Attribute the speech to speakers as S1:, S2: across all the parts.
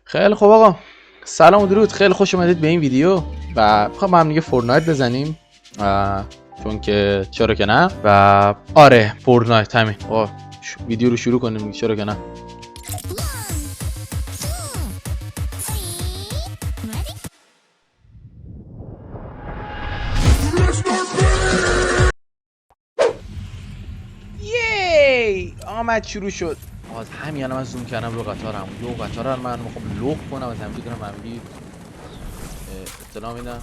S1: خیلی خوب آقا، سلام و درود، خیلی خوش اومدید به این ویدیو و میخوام با هم دیگه فورتنایت بزنیم چون که چرا که نه. و آره فورتنایت همین آقا، ویدیو رو شروع کنیم، چرا که نه. یی آمد، شروع شد. از همین الان من زوم کردم رو قطارم، لو قطار رو من میخوام لوق کنم، از همینجا دارم همینجا اطلاع میدم.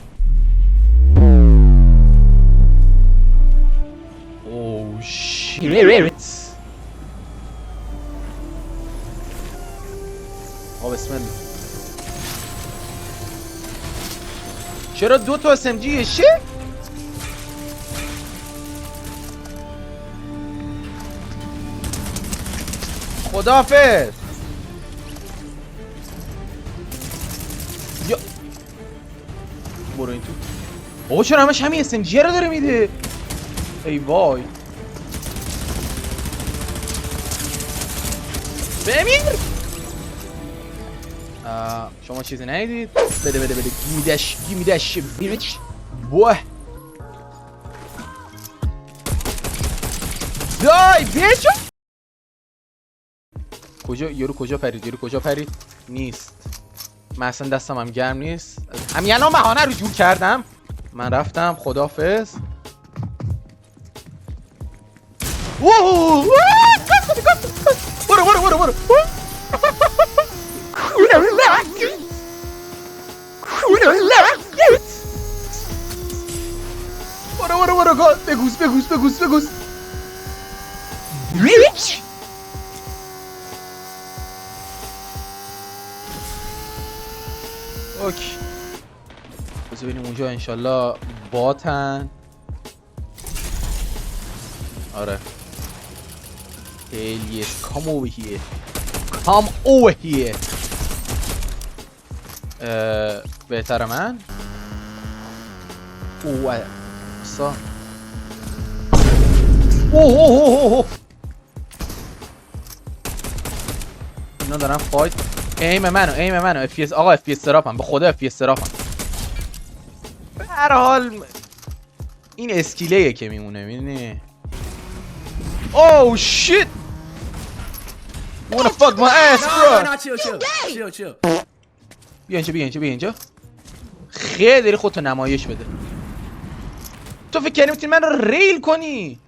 S1: اوه شیت. بسم الله. چرا دو تا SMG شه؟ خداحافظ. یا برو این تو. بابا چرا همش همین SMG رو داره میده؟ ای وای. بمیر. شما چیزی ندیدید؟ بده گیمیدش بیچ. بوه دای بیچو. کجا یارو کجا پرید؟ نیست. من اصلا دستم هم گرم نیست. همین الان بهانه رو جور کردم. من رفتم، خداحافظ. اوه برو بگوز. اوکی، بذار ببینیم اونجا انشالله باتن. آره hell yes, come over here. بهتره من اوه اینا دارن فایت. ایم منو FPS آقا، FPS تراپم، به خدا FPS تراپم. به هر حال این اسکیله که میمونه، میدونی. اوه شیت. You wanna fuck my ass bro.
S2: chill.
S1: بیا اینجا. خیلی داری خودتو نمایش بده. تو فکر کردی میتونی من رو ریل کنی؟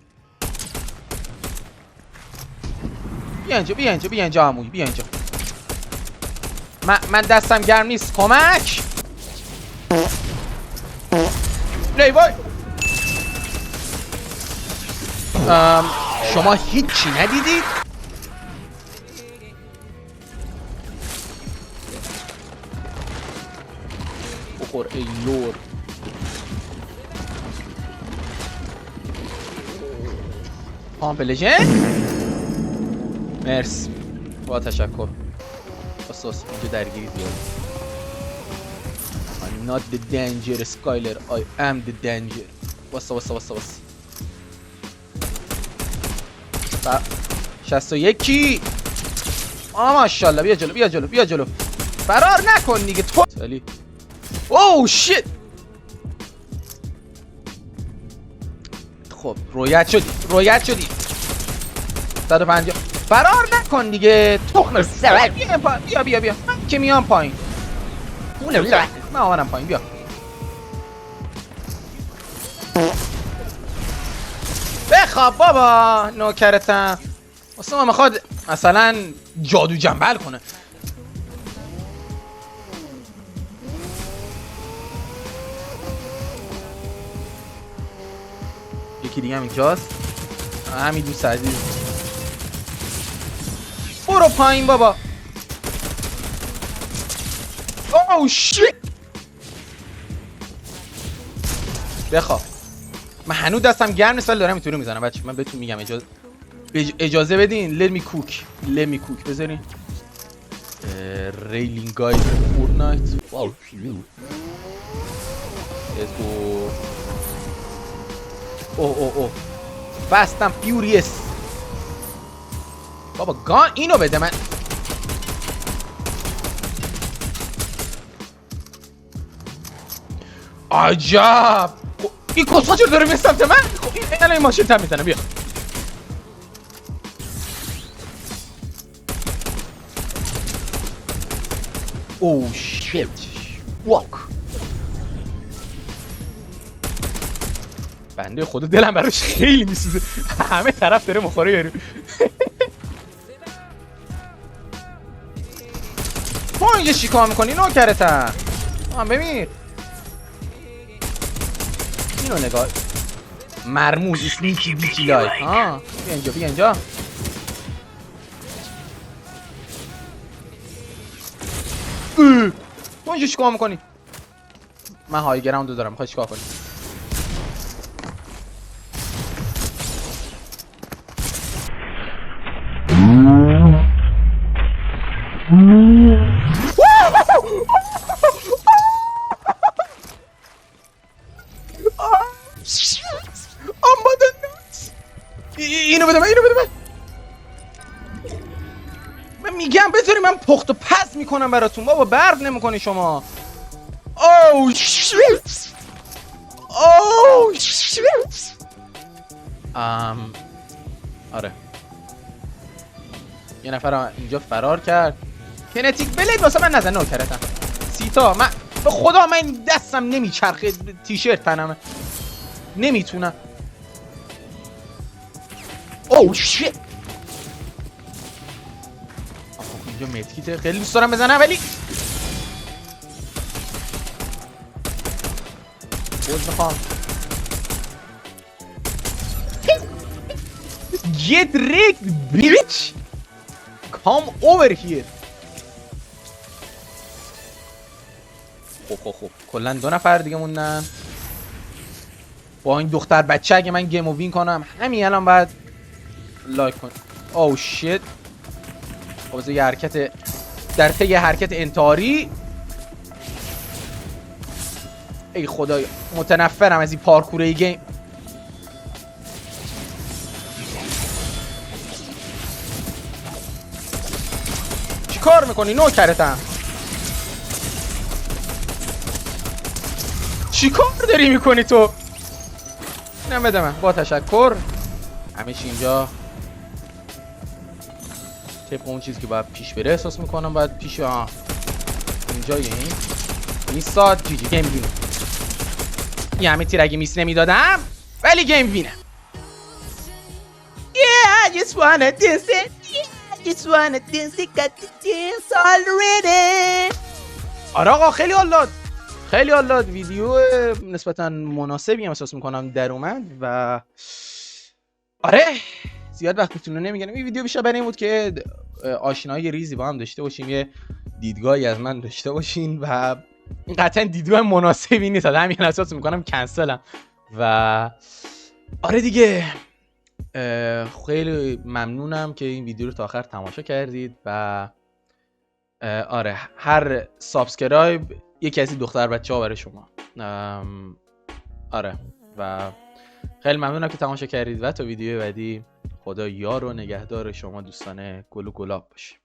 S1: بیا اینجا عمویی، بیا اینجا. من دستم گرم نیست، کمک. نه وای. شما هیچی ندیدید؟ بخور ای لور. پامپ لژند. مرسی، با تشکر. اساس اینجا درگیری زیاده. I'm not the danger Skyler, I am the danger. واسه 61. ماشاءالله. بیا جلو. فرار نکن دیگه تو. سالی. اوه شیت. خب رویت شدی. 150. فرار نکن دیگه تخم سر. بیا. من که میام پایین. من آمدم پایین. بیا. بخواب بابا، نوکرتم. واسه ما میخواد مثلا جادو جنبل کنه. یکی دیگه هم اینجاست. همین دوست عزیز. برو پایین بابا. اوه شیت. بخواب. من هنوز دستم گرم نیست ولی دارم اینطوری میزنم بچه. من بهتون میگم اجازه بدین. let me cook بذارین. ریلینگ گاید فورتنایت. واو اوه فاستم فیوریس. بابا گان اینو بده من. عجب. این کسخا چرا داره به سمت من؟ خب این ماشین تم میزنه. بیا اوه شیت واک. بنده خدا دلم براش خیلی میسوزه. همه طرف داره مخوره یارو. تو اینجا چیکار میکنی نوکرتم؟ ببین اینو نگاه. مرموز اسنیکی بیچی لای. بیا اینجا بیا اینجا. تو اینجا چیکار میکنی؟ من های گراوند دارم. میخوای چیکار کنی؟ اینو بده من. من میگم بذاری من پخت و پس میکنم براتون. بابا برد نمیکنی شما. اوه شیت. آره یه نفر اینجا فرار کرد. کنتیک بلید واسه من نزن نوکرتم. سیتا من به خدا من دستم نمیچرخه. تیشرت تنمه نمیتونم. اوه شیت. اینجا مدکیته. خیلی دوست دارم بزنم ولی بود میخوام. Get rigged bitch. Come over here. خب کلا 2 نفر دیگه موندن. با این دختر بچه اگه من گیمو وین کنم همین الان باید لایک کن. اوه شیت. خب یه حرکت در طی حرکت انتحاری. ای خدایا متنفرم از این پارکوره گیم. چی کار میکنی نوکرتم؟ چی کار داری میکنی تو؟ اینم بده من با تشکر. همیشه اینجا طبق اون چیزی که باید پیش بره احساس میکنم باید پیش. اینجا این ساعت جی گیم وینه. یه همه تیر اگه میس نمیدادم ولی گیم وینه. Yeah, I just wanna dance it. Yeah, I just wanna dance it. Got to dance already. آره آقا خیلی حال داد. ویدیو نسبتا مناسبی هم احساس میکنم در اومد و آره زیاد وقتتون رو نمیگیرم. این ویدیو بیشتر برای این بود که آشنایی ریزی با هم داشته باشیم. یه دیدگاهی از من داشته باشین و این قطعا دیدگاه مناسبی نیست. همین احساس میکنم کنسلم و آره دیگه. خیلی ممنونم که این ویدیو رو تا آخر تماشا کردید و آره هر سابسکرایب یکی از این دختر بچه‌ها برای شما. آره و خیلی ممنونم که تماشا کردید و تا ویدیو بعدی خدا یار و نگهدار شما دوستان گل و گلاب باشه.